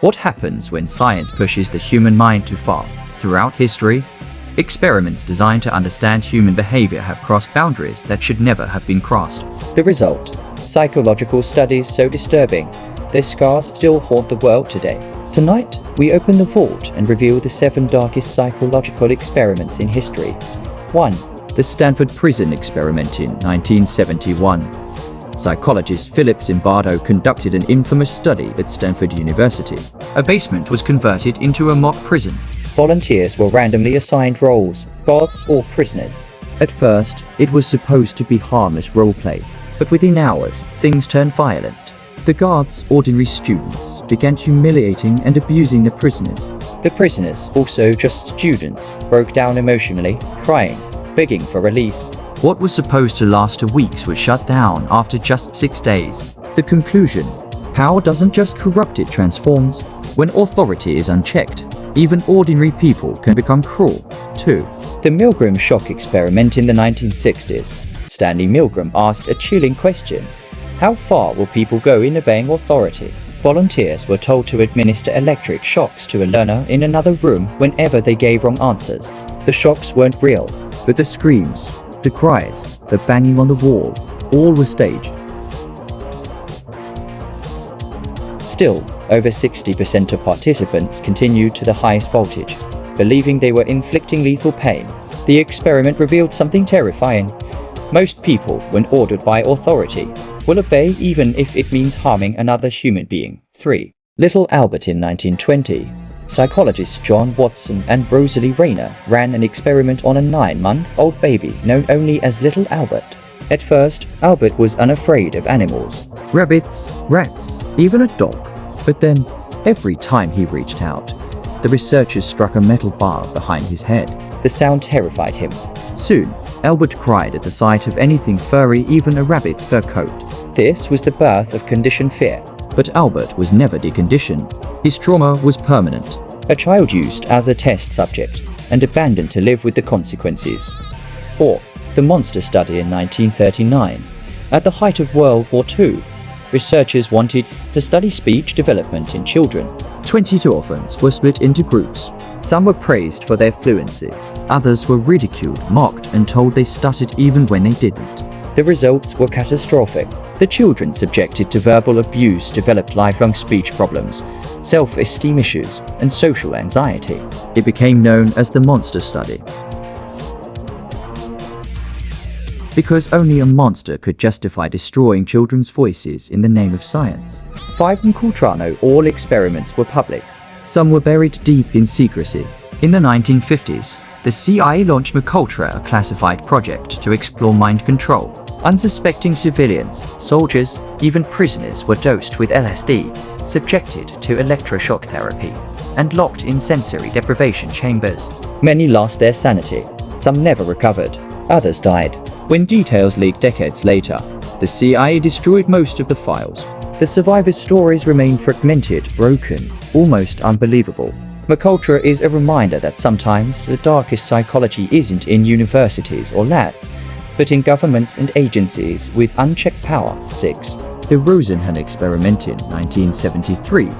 What happens when science pushes the human mind too far? Throughout history, experiments designed to understand human behavior have crossed boundaries that should never have been crossed. The result: psychological studies so disturbing, their scars still haunt the world today. Tonight, we open the vault and reveal the 7 darkest psychological experiments in history. 1. The Stanford Prison Experiment in 1971. Psychologist Philip Zimbardo conducted an infamous study at Stanford University. A basement was converted into a mock prison. Volunteers were randomly assigned roles, guards or prisoners. At first, it was supposed to be harmless roleplay, but within hours, things turned violent. The guards, ordinary students, began humiliating and abusing the prisoners. The prisoners, also just students, broke down emotionally, crying, begging for release. What was supposed to last 2 weeks was shut down after just 6 days. The conclusion: power doesn't just corrupt, it transforms. When authority is unchecked, even ordinary people can become cruel. 2. The Milgram shock experiment in the 1960s. Stanley Milgram asked a chilling question: how far will people go in obeying authority? Volunteers were told to administer electric shocks to a learner in another room whenever they gave wrong answers. The shocks weren't real, but the screams, the cries, the banging on the wall, all were staged. Still, over 60% of participants continued to the highest voltage, believing they were inflicting lethal pain. The experiment revealed something terrifying. Most people, when ordered by authority, will obey even if it means harming another human being. 3. Little Albert in 1920. Psychologists John Watson and Rosalie Rayner ran an experiment on a 9-month-old baby known only as Little Albert. At first, Albert was unafraid of animals. Rabbits, rats, even a dog. But then, every time he reached out, the researchers struck a metal bar behind his head. The sound terrified him. Soon, Albert cried at the sight of anything furry, even a rabbit's fur coat. This was the birth of conditioned fear. But Albert was never deconditioned. His trauma was permanent. A child used as a test subject and abandoned to live with the consequences. 4. The monster study in 1939. At the height of World War II, researchers wanted to study speech development in children. 22 orphans were split into groups. Some were praised for their fluency. Others were ridiculed, mocked, and told they stuttered even when they didn't. The results were catastrophic. The children subjected to verbal abuse developed lifelong speech problems, self-esteem issues, and social anxiety. It became known as the monster study, because only a monster could justify destroying children's voices in the name of science. 5. MKUltra. All experiments were public. Some were buried deep in secrecy. In the 1950s, the CIA launched MKUltra, a classified project to explore mind control. Unsuspecting civilians, soldiers, even prisoners were dosed with LSD, subjected to electroshock therapy, and locked in sensory deprivation chambers. Many lost their sanity. Some never recovered. Others died. When details leaked decades later, the CIA destroyed most of the files. The survivors' stories remain fragmented, broken, almost unbelievable. MKUltra is a reminder that sometimes the darkest psychology isn't in universities or labs, but in governments and agencies with unchecked power. 6. The Rosenhan Experiment in 1973.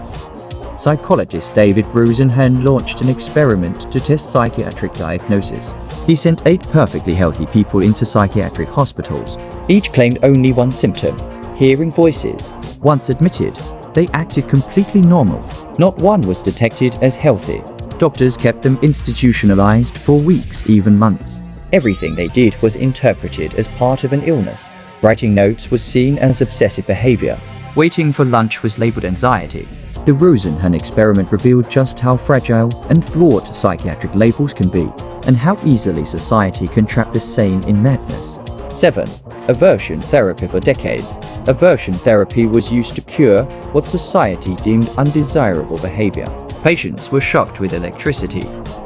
Psychologist David Rosenhan launched an experiment to test psychiatric diagnosis. He sent 8 perfectly healthy people into psychiatric hospitals. Each claimed only one symptom: hearing voices. Once admitted, they acted completely normal. Not one was detected as healthy. Doctors kept them institutionalized for weeks, even months. Everything they did was interpreted as part of an illness. Writing notes was seen as obsessive behavior. Waiting for lunch was labeled anxiety. The Rosenhan experiment revealed just how fragile and flawed psychiatric labels can be, and how easily society can trap the sane in madness. 7. Aversion therapy. For decades, aversion therapy was used to cure what society deemed undesirable behavior. Patients were shocked with electricity,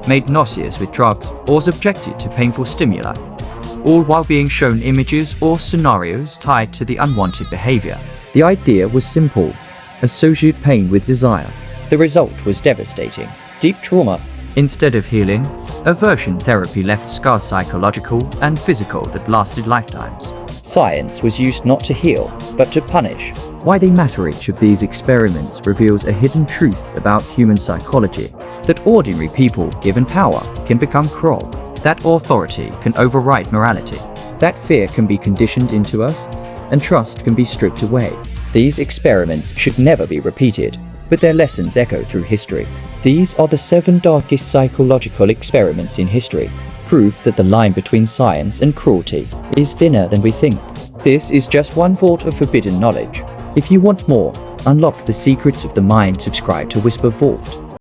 made nauseous with drugs, or subjected to painful stimuli, all while being shown images or scenarios tied to the unwanted behavior. The idea was simple: associate pain with desire. The result was devastating: deep trauma. Instead of healing, aversion therapy left scars, psychological and physical, that lasted lifetimes. Science was used not to heal, but to punish. Why they matter. Each of these experiments reveals a hidden truth about human psychology, that ordinary people given power can become cruel, that authority can override morality, that fear can be conditioned into us, and trust can be stripped away. These experiments should never be repeated, but their lessons echo through history. These are the 7 darkest psychological experiments in history, proof that the line between science and cruelty is thinner than we think. This is just one vault of forbidden knowledge. If you want more, unlock the secrets of the mind, subscribe to Whisper Vault.